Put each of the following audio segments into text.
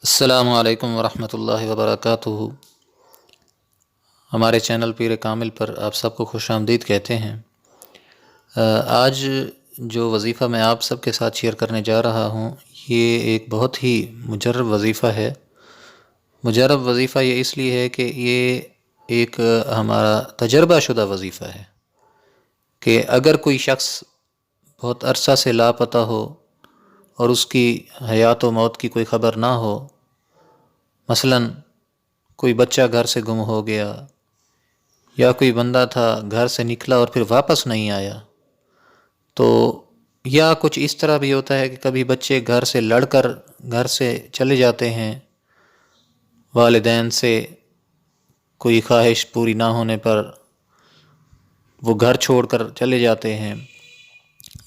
السلام علیکم ورحمۃ اللہ وبرکاتہ۔ ہمارے چینل پیر کامل پر آپ سب کو خوش آمدید کہتے ہیں۔ آج جو وظیفہ میں آپ سب کے ساتھ شیئر کرنے جا رہا ہوں یہ ایک بہت ہی مجرب وظیفہ ہے۔ مجرب وظیفہ یہ اس لیے ہے کہ یہ ایک ہمارا تجربہ شدہ وظیفہ ہے کہ اگر کوئی شخص بہت عرصہ سے لاپتہ ہو اور اس کی حیات و موت کی کوئی خبر نہ ہو، مثلاً کوئی بچہ گھر سے گم ہو گیا، یا کوئی بندہ تھا گھر سے نکلا اور پھر واپس نہیں آیا، تو یا کچھ اس طرح بھی ہوتا ہے کہ کبھی بچے گھر سے لڑ کر گھر سے چلے جاتے ہیں، والدین سے کوئی خواہش پوری نہ ہونے پر وہ گھر چھوڑ کر چلے جاتے ہیں،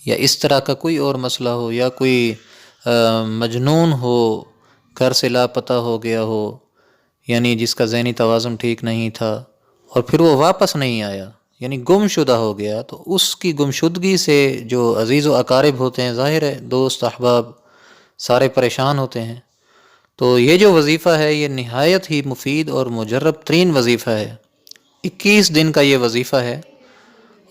یا اس طرح کا کوئی اور مسئلہ ہو، یا کوئی مجنون ہو گھر سے لاپتہ ہو گیا ہو، یعنی جس کا ذہنی توازن ٹھیک نہیں تھا اور پھر وہ واپس نہیں آیا، یعنی گم شدہ ہو گیا، تو اس کی گمشدگی سے جو عزیز و اقارب ہوتے ہیں، ظاہر ہے دوست احباب سارے پریشان ہوتے ہیں۔ تو یہ جو وظیفہ ہے یہ نہایت ہی مفید اور مجرب ترین وظیفہ ہے۔ 21 دن کا یہ وظیفہ ہے،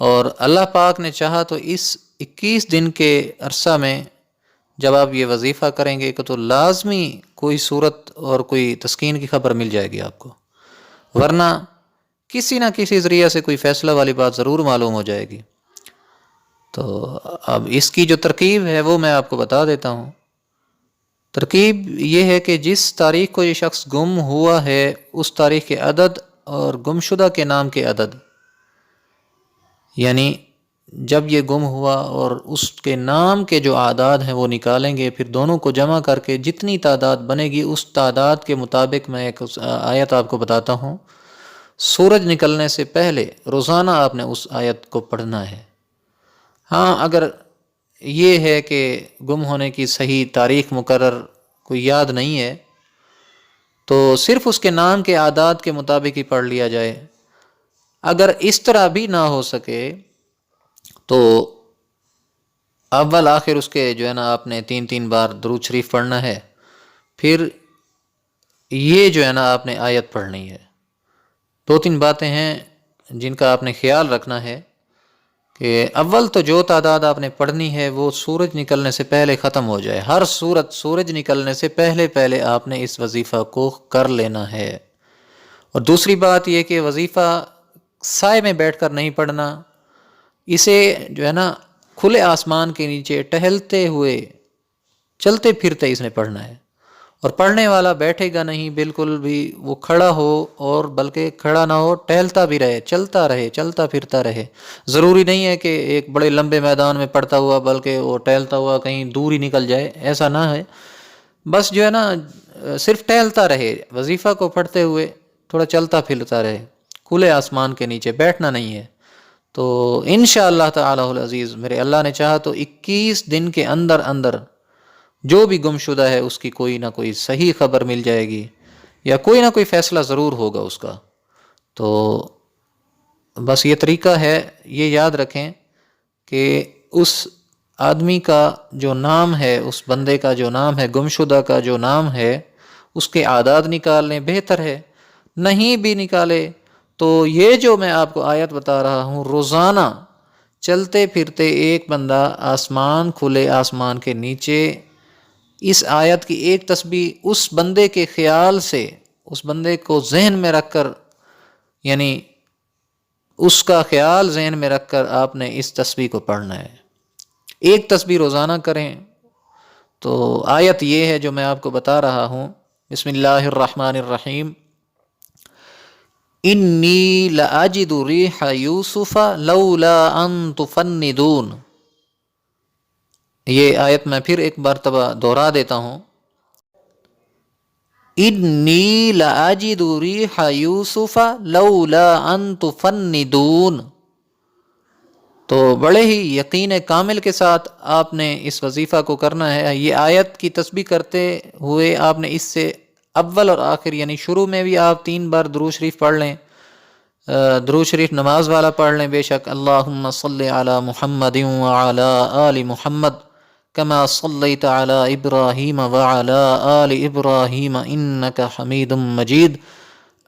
اور اللہ پاک نے چاہا تو اس 21 دن کے عرصہ میں جب آپ یہ وظیفہ کریں گے کہ تو لازمی کوئی صورت اور کوئی تسکین کی خبر مل جائے گی آپ کو، ورنہ کسی نہ کسی ذریعے سے کوئی فیصلہ والی بات ضرور معلوم ہو جائے گی۔ تو اب اس کی جو ترکیب ہے وہ میں آپ کو بتا دیتا ہوں۔ ترکیب یہ ہے کہ جس تاریخ کو یہ شخص گم ہوا ہے اس تاریخ کے عدد اور گمشدہ کے نام کے عدد، یعنی جب یہ گم ہوا اور اس کے نام کے جو اعداد ہیں وہ نکالیں گے، پھر دونوں کو جمع کر کے جتنی تعداد بنے گی اس تعداد کے مطابق میں ایک آیت آپ کو بتاتا ہوں۔ سورج نکلنے سے پہلے روزانہ آپ نے اس آیت کو پڑھنا ہے۔ ہاں، اگر یہ ہے کہ گم ہونے کی صحیح تاریخ مقرر کوئی یاد نہیں ہے تو صرف اس کے نام کے اعداد کے مطابق ہی پڑھ لیا جائے۔ اگر اس طرح بھی نہ ہو سکے تو اول آخر اس کے جو ہے نا آپ نے 3 بار درود شریف پڑھنا ہے، پھر یہ جو ہے نا آپ نے آیت پڑھنی ہے۔ 2 باتیں ہیں جن کا آپ نے خیال رکھنا ہے کہ اول تو جو تعداد آپ نے پڑھنی ہے وہ سورج نکلنے سے پہلے ختم ہو جائے، ہر صورت سورج نکلنے سے پہلے آپ نے اس وظیفہ کو کر لینا ہے۔ اور دوسری بات یہ کہ وظیفہ سائے میں بیٹھ کر نہیں پڑھنا، اسے جو ہے نا کھلے آسمان کے نیچے ٹہلتے ہوئے چلتے پھرتے اس نے پڑھنا ہے، اور پڑھنے والا بیٹھے گا نہیں بالکل بھی، وہ کھڑا ہو، اور بلکہ کھڑا نہ ہو، ٹہلتا بھی رہے، چلتا رہے، چلتا پھرتا رہے۔ ضروری نہیں ہے کہ ایک بڑے لمبے میدان میں پڑھتا ہوا بلکہ وہ ٹہلتا ہوا کہیں دور ہی نکل جائے، ایسا نہ ہے۔ بس جو ہے نا صرف ٹہلتا رہے، وظیفہ کو پڑھتے ہوئے تھوڑا چلتا پھرتا رہے، کھلے آسمان کے نیچے بیٹھنا نہیں ہے۔ تو انشاءاللہ تعالی العزیز میرے اللہ نے چاہا تو 21 دن کے اندر اندر جو بھی گمشدہ ہے اس کی کوئی نہ کوئی صحیح خبر مل جائے گی، یا کوئی نہ کوئی فیصلہ ضرور ہوگا اس کا۔ تو بس یہ طریقہ ہے، یہ یاد رکھیں کہ اس آدمی کا جو نام ہے، اس بندے کا جو نام ہے، گمشدہ کا جو نام ہے، اس کے اعداد نکال لیں، بہتر ہے۔ نہیں بھی نکالے تو یہ جو میں آپ کو آیت بتا رہا ہوں، روزانہ چلتے پھرتے ایک بندہ آسمان، کھلے آسمان کے نیچے اس آیت کی ایک تسبیح اس بندے کے خیال سے، اس بندے کو ذہن میں رکھ کر، یعنی اس کا خیال ذہن میں رکھ کر آپ نے اس تسبیح کو پڑھنا ہے۔ ایک تسبیح روزانہ کریں۔ تو آیت یہ ہے جو میں آپ کو بتا رہا ہوں، بسم اللہ الرحمن الرحیم، انی لاجد ریح یوسف لولا ان تفندون۔ یہ آیت میں پھر ایک مرتبہ دہرا دیتا ہوں، انی لاجد ریح یوسف لولا ان تفندون۔ تو بڑے ہی یقین کامل کے ساتھ آپ نے اس وظیفہ کو کرنا ہے۔ یہ آیت کی تسبیح کرتے ہوئے آپ نے اس سے اول اور آخر، یعنی شروع میں بھی آپ 3 بار درود شریف پڑھ لیں، درود شریف نماز والا پڑھ لیں بے شک، اللہم صلی علی محمد وعلی آل محمد كما صليت على إبراهيم وعلى آل إبراهيم إنك حميد مجيد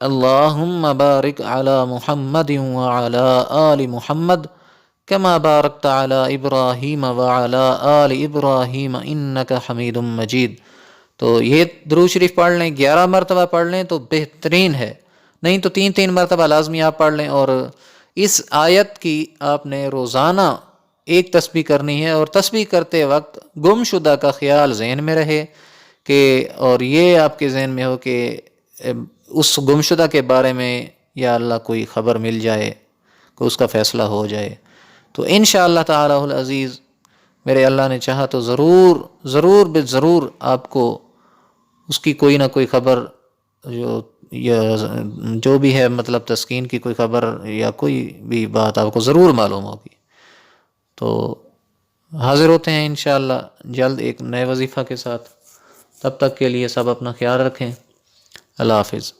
اللهم بارك على محمد وعلى آل محمد كما باركت على إبراهيم وعلى آل إبراهيم إنك حميد مجيد. تو یہ درود شریف پڑھ لیں، 11 مرتبہ پڑھ لیں تو بہترین ہے، نہیں تو 3 مرتبہ لازمی آپ پڑھ لیں. اور اس آیت کی آپ نے روزانہ ایک تسبیح کرنی ہے، اور تسبیح کرتے وقت گم شدہ کا خیال ذہن میں رہے کہ، اور یہ آپ کے ذہن میں ہو کہ اس گمشدہ کے بارے میں یا اللہ کوئی خبر مل جائے، کہ اس کا فیصلہ ہو جائے. تو انشاءاللہ تعالی العزیز میرے اللہ نے چاہا تو ضرور آپ کو اس کی کوئی نہ کوئی خبر جو بھی ہے، مطلب تسکین کی کوئی خبر یا کوئی بھی بات آپ کو ضرور معلوم ہوگی. تو حاضر ہوتے ہیں انشاءاللہ جلد ایک نئے وظیفہ کے ساتھ. تب تک کے لیے سب اپنا خیال رکھیں. اللہ حافظ.